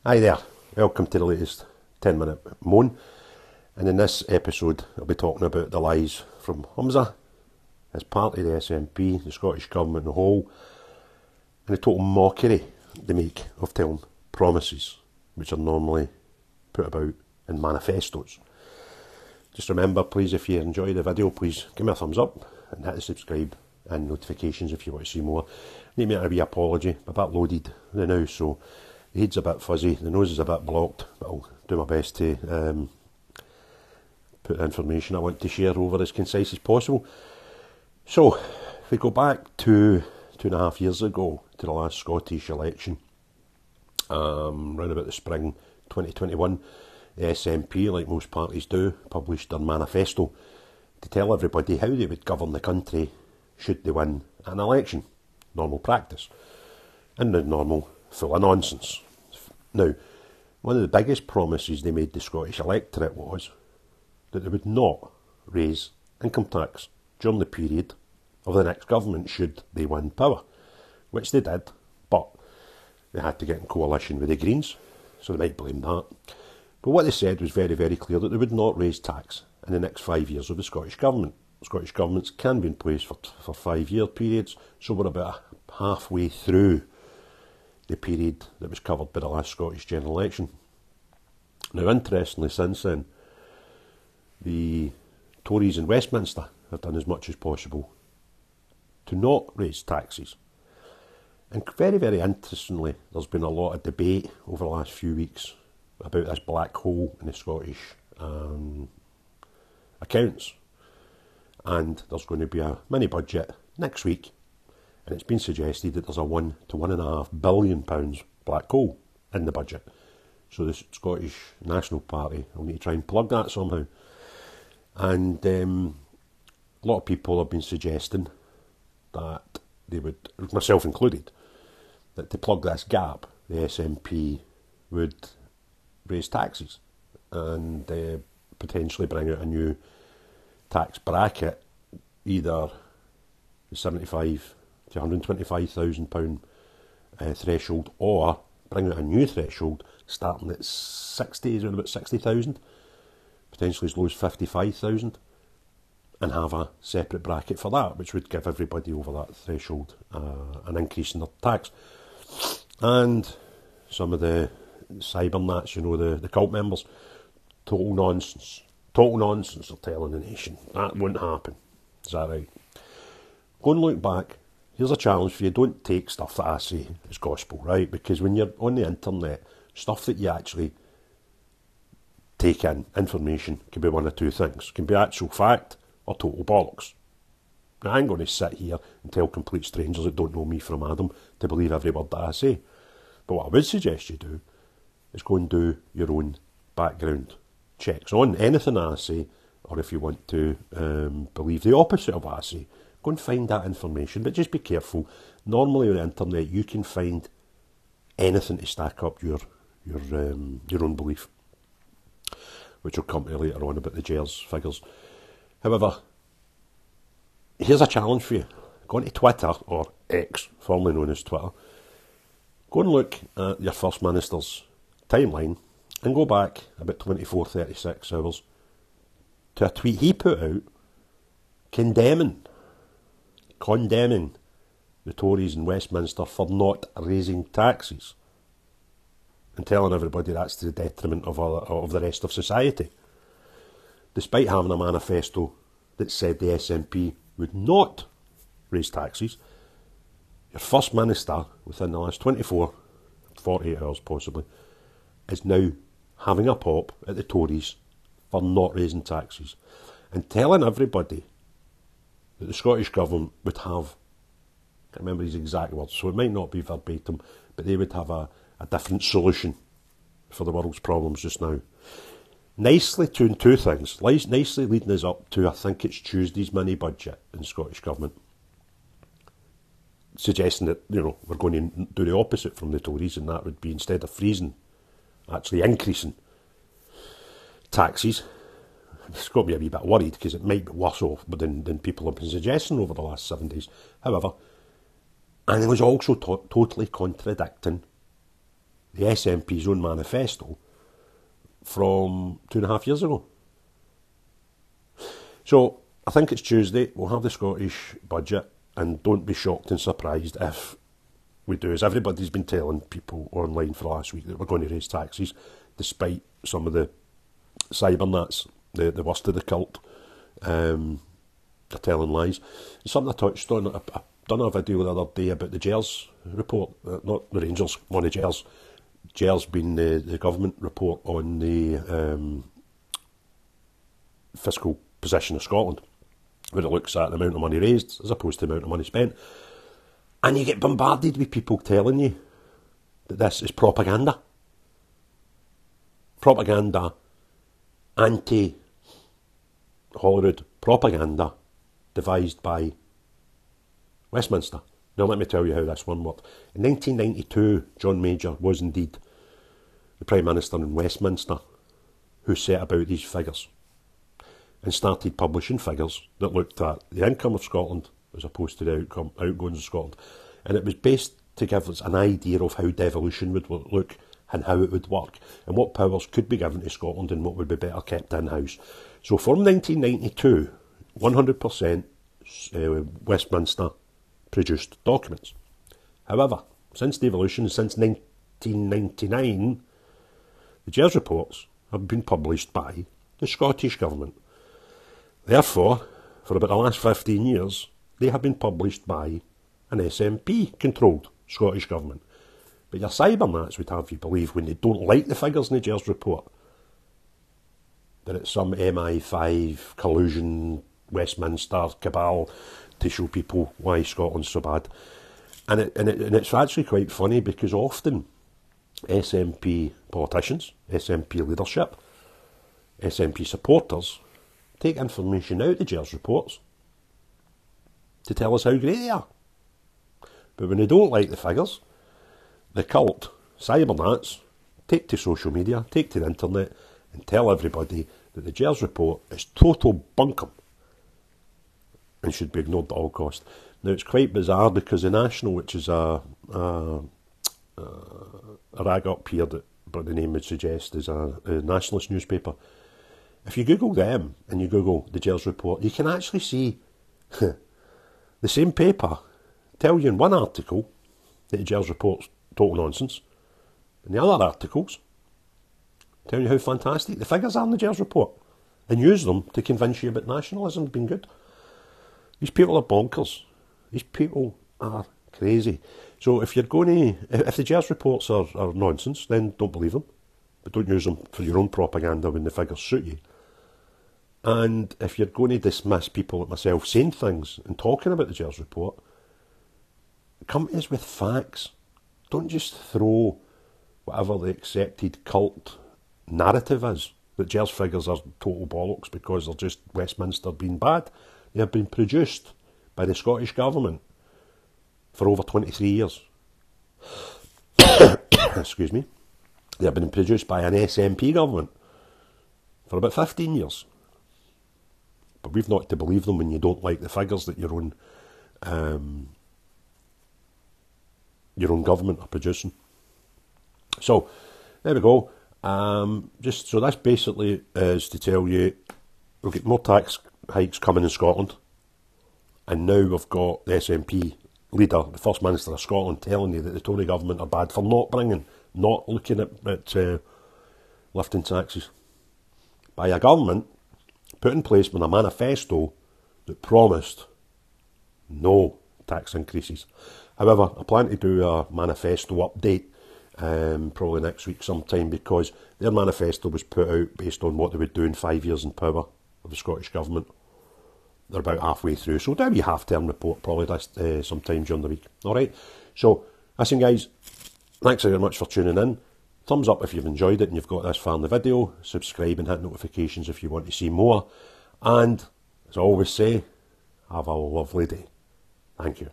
Hi there, welcome to the latest 10-minute moan, and in this episode I'll be talking about the lies from Humza, his party, the SNP, the Scottish Government in the whole, and the total mockery they make of telling promises which are normally put about in manifestos. Just remember, please, if you enjoy the video, please give me a thumbs up and hit the subscribe and notifications if you want to see more. I need to make a wee apology, I'm a bit loaded now, so the head's a bit fuzzy, the nose is a bit blocked, but I'll do my best to put the information I want to share over as concise as possible. So, if we go back to 2.5 years ago, to the last Scottish election, round about the spring 2021, the SNP, like most parties do, published their manifesto to tell everybody how they would govern the country should they win an election. Normal practice. And the normal full of nonsense. Now, one of the biggest promises they made the Scottish electorate was that they would not raise income tax during the period of the next government should they win power, which they did, but they had to get in coalition with the Greens, so they might blame that. But what they said was very, very clear, that they would not raise tax in the next 5 years of the Scottish Government. Scottish Governments can be in place for 5-year periods, so we're about halfway through the period that was covered by the last Scottish general election. Now, interestingly, since then, the Tories in Westminster have done as much as possible to not raise taxes. And very, very interestingly, there's been a lot of debate over the last few weeks about this black hole in the Scottish accounts. And there's going to be a mini budget next week, and it's been suggested that there's a £1 to £1.5 billion black hole in the budget. So the Scottish National Party will need to try and plug that somehow. And a lot of people have been suggesting that they would, myself included, that to plug this gap, the SNP would raise taxes and potentially bring out a new tax bracket, either the £75,000 to £125,000 threshold, or bring out a new threshold starting at 60, is around about 60,000, potentially as low as 55,000, and have a separate bracket for that, which would give everybody over that threshold an increase in their tax. And some of the cybernats, you know, the cult members, total nonsense, they're telling the nation. That won't happen. Is that right? Go and look back. Here's a challenge for you. Don't take stuff that I say as gospel, right? Because when you're on the internet, stuff that you actually take in, information, can be one of two things. It can be actual fact or total bollocks. Now, I ain't going to sit here and tell complete strangers that don't know me from Adam to believe every word that I say. But what I would suggest you do is go and do your own background checks on anything I say, or if you want to believe the opposite of what I say, go and find that information, but just be careful. Normally on the internet you can find anything to stack up your own belief, which will come to later on about the Gers figures. However, here's a challenge for you. Go onto Twitter, or X, formerly known as Twitter. Go and look at your First Minister's timeline and go back about 24, 36 hours to a tweet he put out condemning the Tories in Westminster for not raising taxes and telling everybody that's to the detriment of the rest of society. Despite having a manifesto that said the SNP would not raise taxes, your First Minister, within the last 24, 48 hours possibly, is now having a pop at the Tories for not raising taxes and telling everybody that the Scottish Government would have, I can't remember his exact words, so it might not be verbatim, but they would have a different solution for the world's problems just now. Nicely doing two things, nicely leading us up to, I think it's Tuesday's mini-budget in the Scottish Government, suggesting that, you know, we're going to do the opposite from the Tories, and that would be, instead of freezing, actually increasing taxes. It's got me a wee bit worried because it might be worse off than people have been suggesting over the last 7 days. However, and it was also totally contradicting the SNP's own manifesto from 2.5 years ago. So I think it's Tuesday, we'll have the Scottish budget, and don't be shocked and surprised if we do, as everybody's been telling people online for the last week, that we're going to raise taxes, despite some of the cybernats, the worst of the cult, they're telling lies. It's something I touched on. I've done a video the other day about the Gers report, not the Rangers, one of Gers. Gers being the government report on the fiscal position of Scotland, where it looks at the amount of money raised as opposed to the amount of money spent. And you get bombarded with people telling you that this is propaganda. Propaganda, anti-Holyrood propaganda devised by Westminster. Now let me tell you how this one worked. In 1992, John Major was indeed the Prime Minister in Westminster who set about these figures and started publishing figures that looked at the income of Scotland as opposed to the outgoings of Scotland. And it was based to give us an idea of how devolution would look and how it would work, and what powers could be given to Scotland and what would be better kept in-house. So from 1992, 100% Westminster produced documents. However, since devolution, since 1999, the Gers reports have been published by the Scottish Government. Therefore, for about the last 15 years, they have been published by an SNP-controlled Scottish Government. But your cybernats would have you believe, when they don't like the figures in the Gers report, that it's some MI5 collusion, Westminster cabal to show people why Scotland's so bad. And it's actually quite funny, because often SNP politicians, SNP leadership, SNP supporters take information out of the Gers reports to tell us how great they are. But when they don't like the figures, the cult, cybernats, take to social media, take to the internet, and tell everybody that the Gers report is total bunkum and should be ignored at all costs. Now, it's quite bizarre, because the National, which is a rag up here that, but the name would suggest, is a nationalist newspaper. If you Google them and you Google the Gers report, you can actually see the same paper tell you in one article that the Gers report's total nonsense, and the other articles tell you how fantastic the figures are in the Gers report, and use them to convince you about nationalism being good. These people are bonkers. These people are crazy. So if you're going to, if the Gers reports are nonsense, then don't believe them, but don't use them for your own propaganda when the figures suit you. And if you're going to dismiss people like myself saying things and talking about the Gers report, come to us with facts. Don't just throw whatever the accepted cult narrative is, that Gers figures are total bollocks because they're just Westminster being bad. They have been produced by the Scottish Government for over 23 years. Excuse me. They have been produced by an SNP government for about 15 years. But we've not to believe them when you don't like the figures that your own government are producing. So, there we go. Just so this basically is to tell you we'll get more tax hikes coming in Scotland, and now we've got the SNP leader, the First Minister of Scotland, telling you that the Tory government are bad for not looking at lifting taxes by a government put in place with a manifesto that promised no tax increases. However, I plan to do a manifesto update probably next week sometime, because their manifesto was put out based on what they would do in 5 years in power of the Scottish Government. They're about halfway through, so there'll be a half-term report probably this, sometime during the week. Alright, so listen guys, thanks very much for tuning in. Thumbs up if you've enjoyed it and you've got this far in the video. Subscribe and hit notifications if you want to see more. And, as I always say, have a lovely day. Thank you.